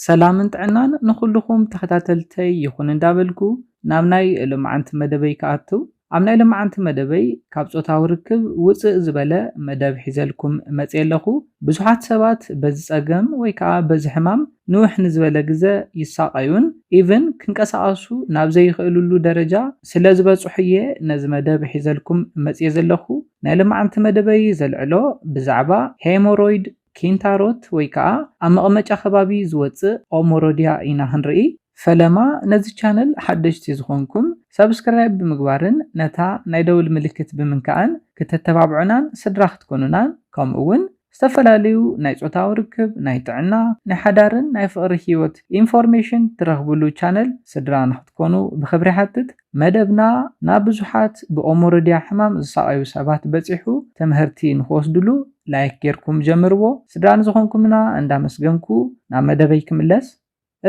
سلامن ጥዕናን ንኹልኹም ተኸታተልተይ ይኹን እንዳበልኩ ናብ ናይ ልምዓንቲ መደበይ ከኣቱ ኣብ ናይ ልምዓንቲ መደበይ ካብ ጾታዊ ርክብ ውፅእ ዝበለ መደብ ሒዘልኩም መፅእ ኣለኹ ብዙሓት ሰባት በዚ ፀገም ወይ ከዓ በዚ ሕማም ንውሕ ንዝበለ ግዜ ይሳቀዩን ኢቭን ክንቀሳቀሱ ናብ ዘይኽእልሉ ደረጃ ስለ ዝበፅሑ እየ ነዚ መደብ ሒዘልኩም መፅእ ዘለኹ ናይ ልምዓንቲ መደበይ ዘልዕሎ ብዛዕባ ሄሞሮይድ ኪንታሮት ወይ ከዓ ኣብ መቐመጫ ከባቢ ዝወፅእ ኦሞሮዲያ ኢና ክንርኢ ፈለማ ነዚ ቻነል ሓደሽቲ ዝኾንኩም ሰብስክራይብ ብምግባርን ነታ ናይ ደውል ምልክት ብምንካእን ክትተባብዑናን ስድራ ክትኮኑናን ከምኡ እውን ዝተፈላለዩ ናይ ጾታዊ ርክብ ናይ ጥዕና ናይ ሓዳርን ናይ ፍቕሪ ሂወት ኢንፎርሜሽን ትረኽብሉ ቻነል ስድራ ንኽትኮኑ ብክብሪ ሓትት መደብና ናብ ብዙሓት ብኦሞሮዲያ ሕማም ዝሳቀዩ ሰባት በፂሑ ትምህርቲ ንኽወስድሉ ላይክ ጌርኩም ጀምርዎ ስድራ ንዝኾንኩምና እንዳመስገንኩ ናብ መደበይ ክምለስ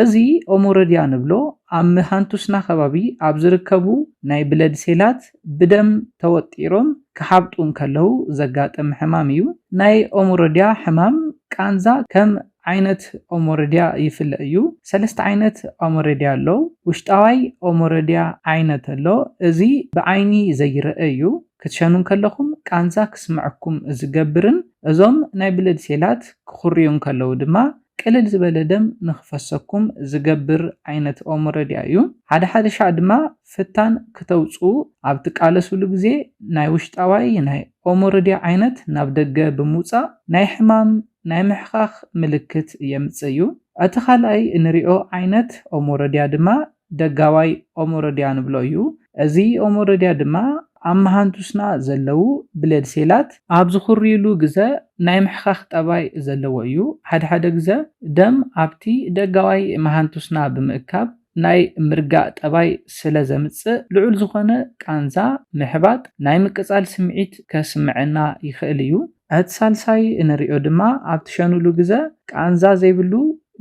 እዚ ኦሞሮዲያ ንብሎ ኣብ መሃንቱስና ከባቢ ኣብ ዝርከቡ ናይ ብለድ ሴላት ብደም ተወጢሮም ክሓብጡ ከለው ዘጋጥም ሕማም እዩ ናይ ኦሞሮዲያ ሕማም ቃንዛ ከም ዓይነት ኦሞሮዲያ ይፍለጥ እዩ ሰለስተ ዓይነት ኦሞሮዲያ ኣሎ ውሽጣዋይ ኦሞሮዲያ ዓይነት ኣሎ እዚ ብዓይኒ ዘይርአ እዩ ክትሸኑ ከለኹም ቃንዛ ክስምዐኩም ዝገብርን እዞም ናይ ብለድ ሴላት ክኹርዩ ከለው ድማ ቅልል ዝበለ ደም ንኽፈሰኩም ዝገብር ዓይነት ኦሞሮዲያ እዩ ሓደ ሓደ ሻዕ ድማ ፍታን ክተውፁ ኣብ ትቃለስሉ ግዜ ናይ ውሽጣዋይ ናይ ኦሞሮዲያ ዓይነት ናብ ደገ ብምውፃእ ናይ ሕማም ናይ ምሕኻኽ ምልክት የምፅእ እዩ እቲ ካልኣይ እንሪኦ ዓይነት ኦሞሮዲያ ድማ ደጋዋይ ኦሞሮዲያ ንብሎ እዩ እዚ ኦሞሮዲያ ድማ ኣብ መሃንቱስና ዘለው ብለድ ሴላት ኣብ ዝኹርይሉ ግዜ ናይ ምሕኻኽ ጠባይ ዘለዎ እዩ ሓደ ሓደ ግዜ ደም ኣብቲ ደጋዋይ መሃንቱስና ብምእካብ ናይ ምርጋእ ጠባይ ስለ ዘምፅእ ልዑል ዝኾነ ቃንዛ ምሕባጥ ናይ ምቅፃል ስምዒት ከስምዐና ይኽእል እዩ እቲ ሳልሳይ እንሪኦ ድማ ኣብ ትሸኑሉ ግዜ ቃንዛ ዘይብሉ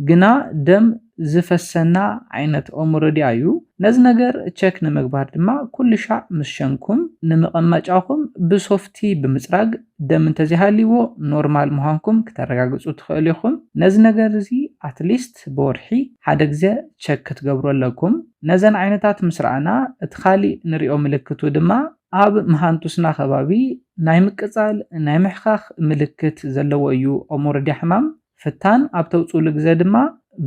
ግና ደም ዝፈሰና ዓይነት ኦሞሮዲያ እዩ ነዚ ነገር ቸክ ንምግባር ድማ ኩሉ ሻዕ ምስ ሸንኩም ንምቕማጫኹም ብሶፍቲ ብምፅራግ ደም እንተዘይሃልይዎ ኖርማል ምዃንኩም ክተረጋግፁ ትኽእሉ ኢኹም ነዚ ነገር እዚ ኣትሊስት ብወርሒ ሓደ ግዜ ቸክ ክትገብሩ ኣለኩም ነዘን ዓይነታት ምስ ረኣና እቲ ካሊእ ንሪኦ ምልክቱ ድማ ኣብ መሃንቱስና ከባቢ ናይ ምቅፃል ናይ ምሕኻኽ ምልክት ዘለዎ እዩ ኦሞሮዲያ ሕማም ፍታን ኣብ ተውፅኡሉ ግዜ ድማ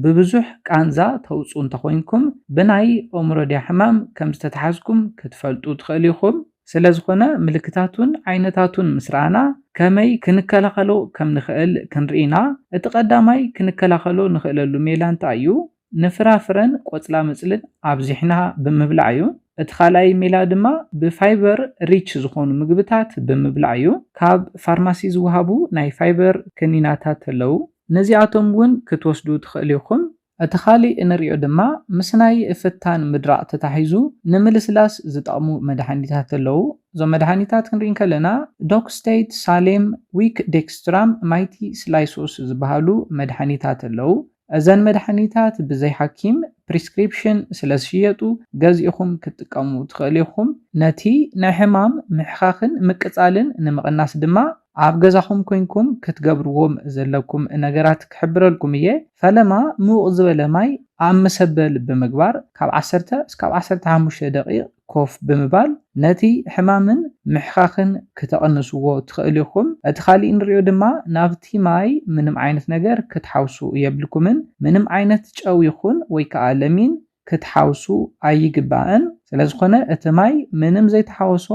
ብብዙሕ ቃንዛ ተውፁ እንተኮይንኩም ብናይ ኦሞሮዲያ ሕማም ከም ዝተተሓዝኩም ክትፈልጡ ትኽእሉ ኢኹም ስለ ዝኾነ ምልክታቱን ዓይነታቱን ምስ ረኣና ከመይ ክንከላኸሎ ከም ንኽእል ክንርኢና እቲ ቀዳማይ ክንከላኸሎ ንኽእለሉ ሜላ እንታይ እዩ ንፍራፍረን ቆፅላ መፅልን ኣብዚሕና ብምብላዕ እዩ እቲ ካልኣይ ሜላ ድማ ብፋይበር ሪች ዝኾኑ ምግብታት ብምብላዕ እዩ ካብ ፋርማሲ ዝወሃቡ ናይ ፋይበር ክኒናታት ኣለው ነዚኣቶም እውን ክትወስዱ ትኽእሉ ኢኹም እቲ ካሊእ እንሪኦ ድማ ምስ ናይ ፍታን ምድራቕ ተታሒዙ ንምልስላስ ዝጠቕሙ መድሓኒታት ኣለው እዞም መድሓኒታት ክንርኢ ከለና ዶክስቴት ሳሌም ዊክ ዴክስትራም ማይቲ ስላይሶስ ዝበሃሉ መድሓኒታት ኣለው እዘን መድሓኒታት ብዘይ ሓኪም ፕሪስክሪፕሽን ስለ ዝሽየጡ ገዚእኹም ክትጥቀሙ ትኽእሉ ኢኹም ነቲ ናይ ሕማም ምሕኻኽን ምቅፃልን ንምቕናስ ድማ ኣብ ገዛኹም ኮይንኩም ክትገብርዎም ዘለኩም ነገራት ክሕብረልኩም እየ ፈለማ ምውቕ ዝበለ ማይ ኣብ መሰበል ብምግባር ካብ 10 እስካብ 15 ደቂቕ ኮፍ ብምባል ነቲ ሕማምን ምሕኻኽን ክትቐንስዎ ትኽእሉ ኢኹም እቲ ካሊእ እንሪኦ ድማ ናብቲ ማይ ምንም ዓይነት ነገር ክትሓውሱ የብልኩምን ምንም ዓይነት ጨው ይኹን ወይ ከዓ ለሚን ክትሓውሱ ኣይግባእን ስለዝኾነ እቲ ማይ ምንም ዘይተሓወሶ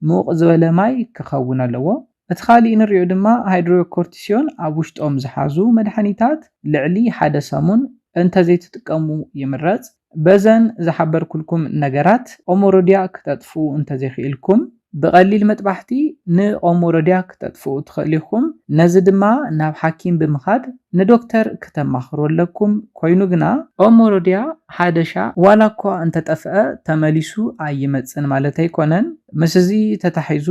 ምውቕ ዝበለ ማይ ክኸውን ኣለዎ እቲ ካሊእ እንሪኦ ድማ ሃይድሮኮርቲሶን ኣብ ውሽጦም ዝሓዙ መድሓኒታት ልዕሊ ሓደ ሰሙን እንተዘይትጥቀሙ ይምረፅ በዘን ዝሓበርኩልኩም ነገራት ኦሞሮዲያ ክተጥፉ እንተዘይኽኢልኩም ብቐሊል መጥባሕቲ ንኦሞሮዲያ ክተጥፉ ትኽእሉ ኢኹም ነዚ ድማ ናብ ሓኪም ብምኻድ ንዶክተር ክተማኽሩ ኣለኩም ኮይኑ ግና ኦሞሮዲያ ሓደሻ ዋላ እኳ እንተጠፍአ ተመሊሱ ኣይመፅን ማለት ኣይኮነን ምስ እዚ ተታሒዙ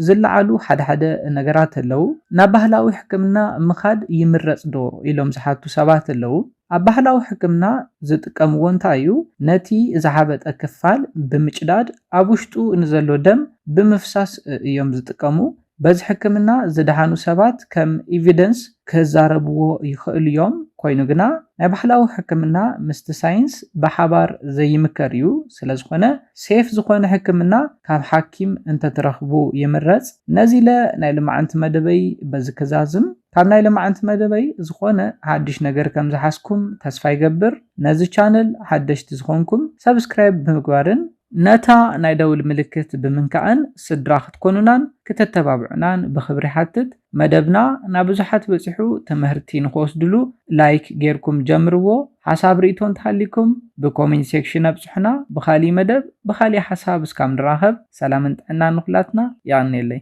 ዝለዓሉ ሓደ ነገራት ኣለው ናብ ባህላዊ ሕክምና ምኻድ ይምረፅ ዶ ኢሎም ዝሓቱ ሰባት ኣለው ኣብ ባህላዊ ሕክምና ዝጥቀምዎ እንታይ እዩ ነቲ ዝሓበጠ ክፋል ብምጭዳድ ኣብ ውሽጡ ንዘሎ ደም ብምፍሳስ እዮም ዝጥቀሙ በዚ ሕክምና ዝደሃኑ ሰባት ከም ኤቪደንስ ክዛረብዎ ይኽእሉ እዮም። ኮይኑ ግና ናይ ባህላዊ ሕክምና ምስቲ ሳይንስ ብሓባር ዘይምከር እዩ። ስለዝኾነ ሴፍ ዝኾነ ሕክምና ካብ ሓኪም እንተትረኽቡ ይምረፅ። ነዚ ኢለ ናይ ልምዓንቲ መደበይ በዚ ክዛዝም ካብ ናይ ልምዓንቲ መደበይ ዝኾነ ሓድሽ ነገር ከም ዝሓስኩም ተስፋ ይገብር። ነዚ ቻነል ሓደሽቲ ዝኾንኩም ሰብስክራይብ ብምግባርን ነታ ናይ ደውል ምልክት ብምንካእን ስድራ ክትኮኑናን ክተተባብዑናን ብኽብሪ ሓትት። መደብና ናብ ብዙሓት በፂሑ ትምህርቲ ንክወስድሉ ላይክ ጌርኩም ጀምርዎ። ሓሳብ ርእቶ እንተሃሊኩም ብኮሜንት ሴክሽን ኣብፅሑና። ብኻሊእ መደብ ብኻሊእ ሓሳብ እስካብ ንራኸብ ሰላምን ጥዕናን ንኹላትና ይቕኒየለይ።